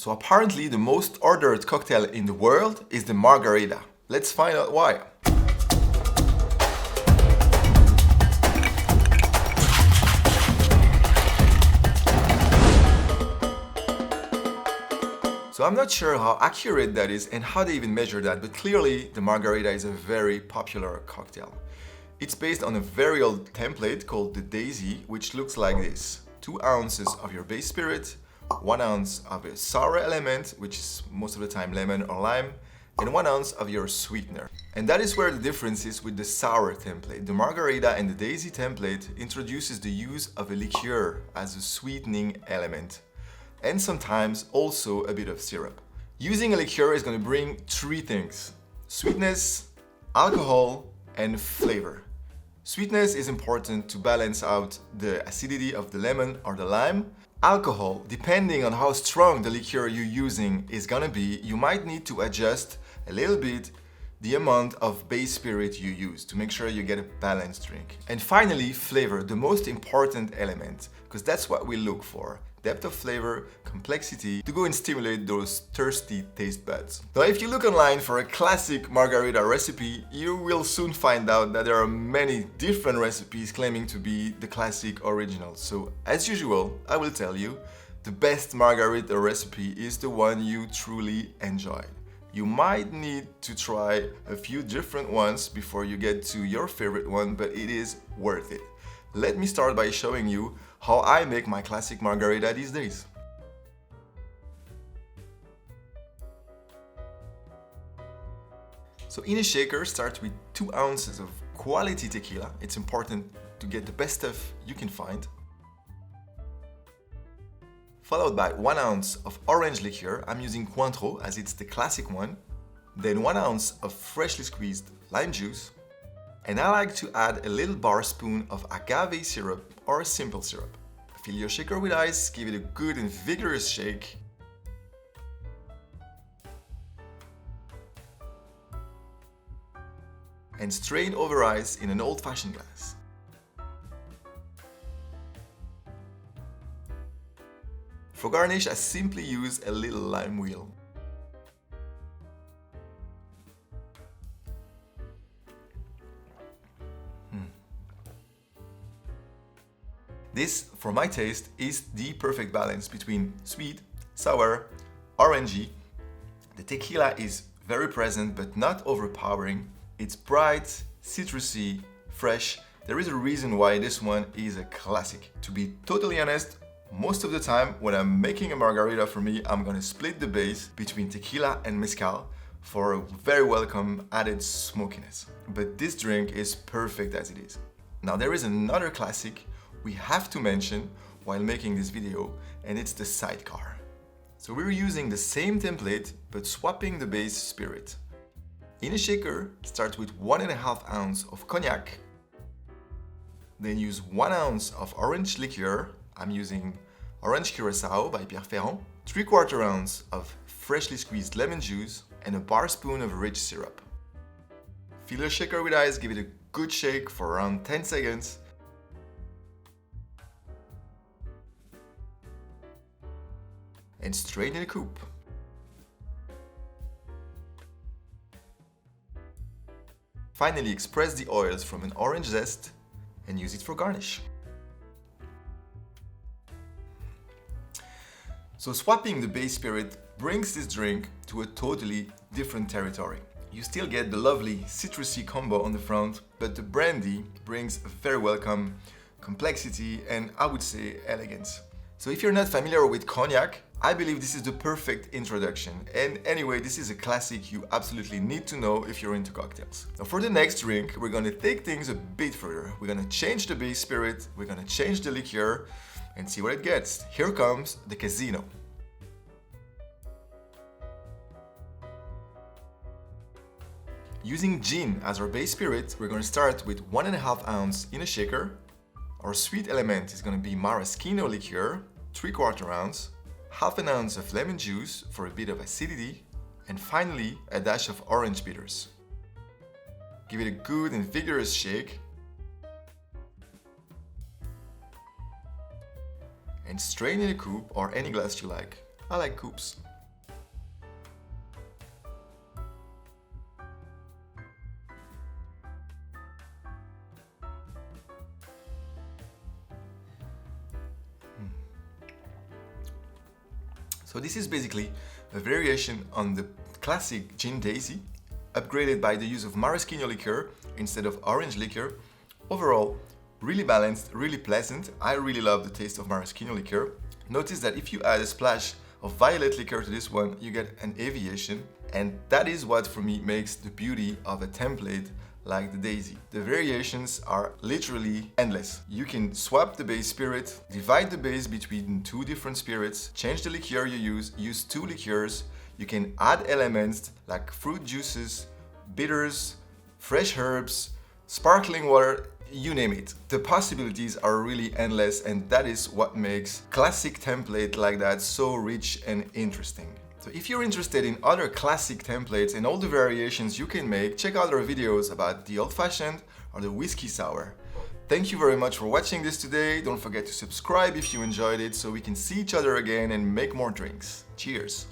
So apparently the most ordered cocktail in the world is the Margarita. Let's find out why. So I'm not sure how accurate that is and how they even measure that, but clearly the Margarita is a very popular cocktail. It's based on a very old template called the Daisy, which looks like this. 2 ounces of your base spirit, 1 ounce of a sour element, which is most of the time lemon or lime, and 1 ounce of your sweetener. And that is where the difference is with the sour template. The Margarita and the Daisy template introduces the use of a liqueur as a sweetening element, and sometimes also a bit of syrup. Using a liqueur is going to bring 3 things: sweetness, alcohol, and flavor. Sweetness is important to balance out the acidity of the lemon or the lime. Alcohol, depending on how strong the liqueur you're using is gonna be, you might need to adjust a little bit the amount of base spirit you use to make sure you get a balanced drink. And finally, flavor, the most important element, because that's what we look for. Depth of flavor, complexity, to go and stimulate those thirsty taste buds. Now, if you look online for a classic Margarita recipe, you will soon find out that there are many different recipes claiming to be the classic original. So, as usual, I will tell you, the best Margarita recipe is the one you truly enjoy. You might need to try a few different ones before you get to your favorite one, but it is worth it. Let me start by showing you how I make my classic Margarita these days. So in a shaker, start with 2 ounces of quality tequila. It's important to get the best stuff you can find. Followed by 1 ounce of orange liqueur. I'm using Cointreau as it's the classic one. Then 1 ounce of freshly squeezed lime juice. And I like to add a little bar spoon of agave syrup or simple syrup. Fill your shaker with ice, give it a good and vigorous shake. And strain over ice in an old-fashioned glass. For garnish, I simply use a little lime wheel. This, for my taste, is the perfect balance between sweet, sour, orangey. The tequila is very present but not overpowering. It's bright, citrusy, fresh. There is a reason why this one is a classic. To be totally honest, most of the time when I'm making a Margarita for me, I'm gonna split the base between tequila and mezcal for a very welcome added smokiness. But this drink is perfect as it is. Now there is another classic we have to mention while making this video, and it's the sidecar. So we're using the same template but swapping the base spirit. In a shaker, start with 1.5 ounce of cognac, then use 1 ounce of orange liqueur. I'm using Orange Curacao by Pierre Ferrand, 3/4 ounce of freshly squeezed lemon juice, and a bar spoon of rich syrup. Fill your shaker with ice, give it a good shake for around 10 seconds. And strain in a coupe. Finally, express the oils from an orange zest and use it for garnish. So swapping the base spirit brings this drink to a totally different territory. You still get the lovely citrusy combo on the front, but the brandy brings a very welcome complexity and, I would say, elegance. So if you're not familiar with cognac, I believe this is the perfect introduction. And anyway, this is a classic you absolutely need to know if you're into cocktails. Now for the next drink, we're gonna take things a bit further. We're gonna change the base spirit, we're gonna change the liqueur, and see what it gets. Here comes the Casino. Using gin as our base spirit, we're gonna start with 1.5 ounce in a shaker. Our sweet element is gonna be maraschino liqueur, 3/4 ounce. 1/2 ounce of lemon juice for a bit of acidity, and finally a dash of orange bitters. Give it a good and vigorous shake, and strain in a coupe or any glass you like. I like coupes. So this is basically a variation on the classic gin daisy, upgraded by the use of maraschino liqueur instead of orange liqueur. Overall, really balanced, really pleasant. I really love the taste of maraschino liqueur. Notice that if you add a splash of violet liqueur to this one, you get an aviation, and that is what for me makes the beauty of a template like the daisy. The variations are literally endless. You can swap the base spirit, divide the base between two different spirits, change the liqueur you use two liqueurs. You can add elements like fruit juices, bitters, fresh herbs, sparkling water, you name it. The possibilities are really endless, and that is what makes classic template like that so rich and interesting. So if you're interested in other classic templates and all the variations you can make, check out our videos about the old-fashioned or the whiskey sour. Thank you very much for watching this today. Don't forget to subscribe if you enjoyed it so we can see each other again and make more drinks. Cheers!